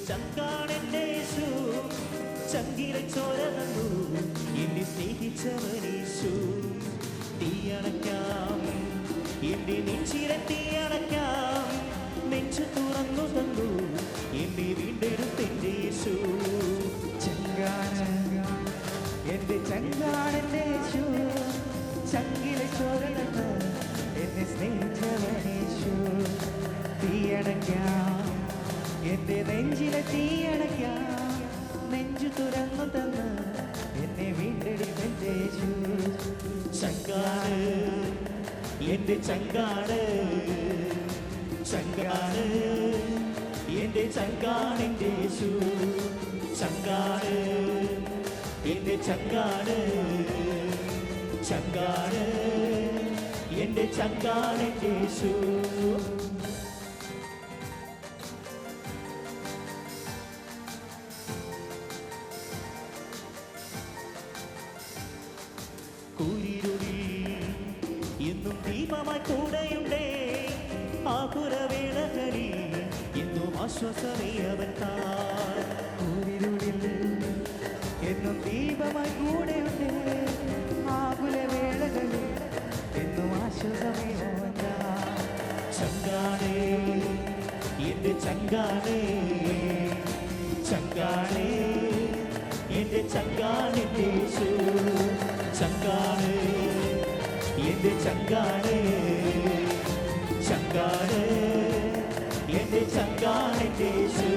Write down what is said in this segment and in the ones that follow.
ചങ്കാണെന്റെ യേശു, ചങ്കിലെ ചോര തന്നു എന്നെ സ്നേഹിച്ചവനേശു. തീയണയ്ക്കാം എന്റെ നെഞ്ചിലെ തീയണയ്ക്കാം, നെഞ്ചു തുറന്നു തന്നു എന്നെ വീണ്ടെടുത്തെന്റെ യേശു. ചങ്കാണ് എന്റെ ചങ്കാണെന്റെ യേശു, ചങ്കിലെ ചോര തന്നു എന്നെ സ്നേഹിച്ചവനേശു. തീയണയ്ക്കാം എന്റെ നെഞ്ചിലെ തീയണയ്ക്കാം, നെഞ്ചു തുറന്നു തന്ന് എന്നെ വീണ്ടെടുത്തെന്റെ യേശു. ചങ്കാണ് എന്റെ ചങ്കാണ്, ചങ്കാണ് എന്റെ ചങ്കാണെന്റെ യേശു. ചങ്കാണ് എന്റെ ചങ്കാണ്, ചങ്കാണ് എന്റെ ചങ്കാണെന്റെ യേശു. എന്നും ദീപമായി കൂടെയുണ്ടേ, ആകുലവേളകളിൽ എന്നും ആശ്വാസമേ അവൻ താൻ. എന്നും ദീപമായി കൂടെയുണ്ട്, ആകുലവേളകളിൽ എന്നും ആശ്വാസമേ അവൻ താൻ. ചങ്കാണേ എന്റെ ചങ്കാണേ, ചങ്കാണേ എന്റെ ചങ്കാണെന്റെ യേശു. ചങ്കാണ് എന്റെ ചങ്കാണ്, ചങ്കാണ് എന്റെ ചങ്കാണെന്റെ യേശു.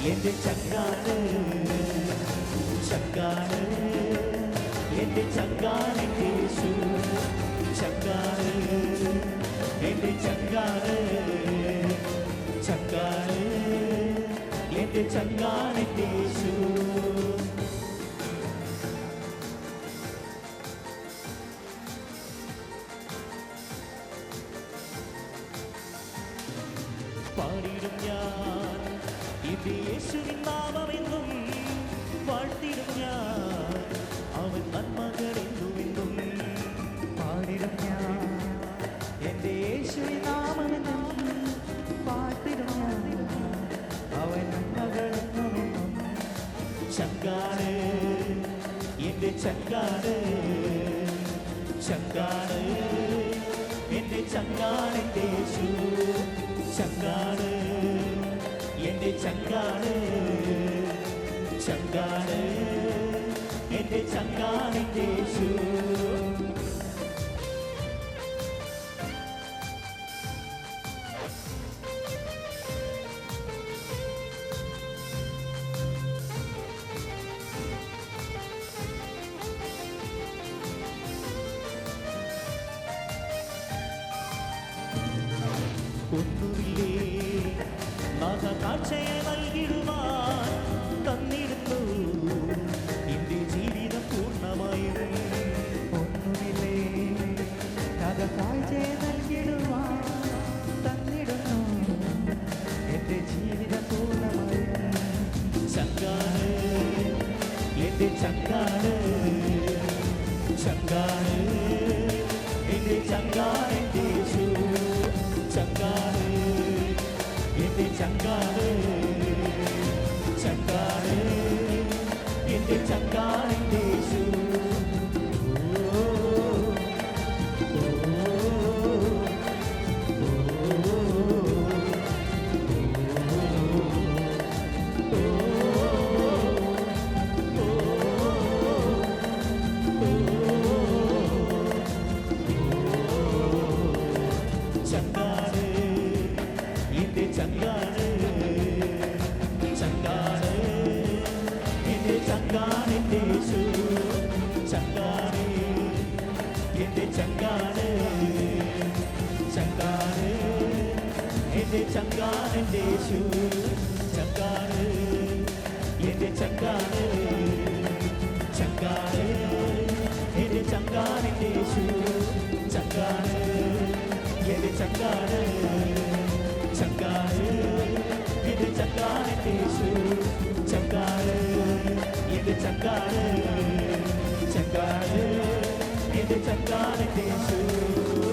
എന്റെ ചങ്കാണ്, ചങ്കാണ് എന്റെ ചങ്കാണെന്റെ യേശു. ചങ്കാണ് എന്റെ ചങ്കാണ്, ചങ്കാണ് എന്റെ ചങ്കാണെന്റെ യേശു. പാടിടും ഞാൻ എന്റെ യേശുവിൻ നാമമെന്നും, വാഴ്ത്തിടും ഞാൻ അവൻ നന്മകളെന്നുമെന്നും. പാടിടും ഞാൻ എന്റെ യേശുവിൻ നാമമെന്നും, പാട്ടിടും ഞാൻ അവൻ നന്മകളെന്നുമെന്നും. ചങ്കാണ് എന്റെ ചങ്കാണ്, ചങ്കാണ് എന്റെ ചങ്കാണെന്റെ യേശു. ചങ്കാണ് എന്റെ ചങ്കാണ്, ചങ്കാണ് എന്റെ ചങ്കാണെന്റെ യേശു. ഒന്നുമില്ലേ നാഗകാഴ്ചയെ നൽകിടുവാൻ തന്നിടുന്നു എന്റെ ജീവിതം പൂർണ്ണമായും. ഒന്നുമില്ലേ നാഗകാഴ്ചയെ നൽകിടുവാൻ തന്നിടുന്നു എന്റെ ജീവിതം പൂർണ്ണമായും. ചങ്കാണ് എന്റെ ചങ്കാണ്, ചങ്കാണ് എന്റെ ചങ്കാണെന്റെ യേശു. ചങ്കാണ് എന്റെ ചങ്കാണ്, ചങ്കാണ് എന്റെ ചങ്കാണെന്റെ യേശു. എന്റെ ചങ്കാണ് എന്റെ യേശു ചങ്കാണ് എന്റെ ചങ്കാണ് ചങ്കാണ് എന്റെ ചങ്കാണ് എന്റെ യേശു ചങ്കാണ് എന്റെ ചങ്കാണ് ചങ്കാണ് എന്റെ ചങ്കാണ് എന്റെ യേശു ചങ്കാണ് എന്റെ ചങ്കാണ് ചങ്കാണ് എന്റെ ചങ്കാണ് എന്റെ യേശു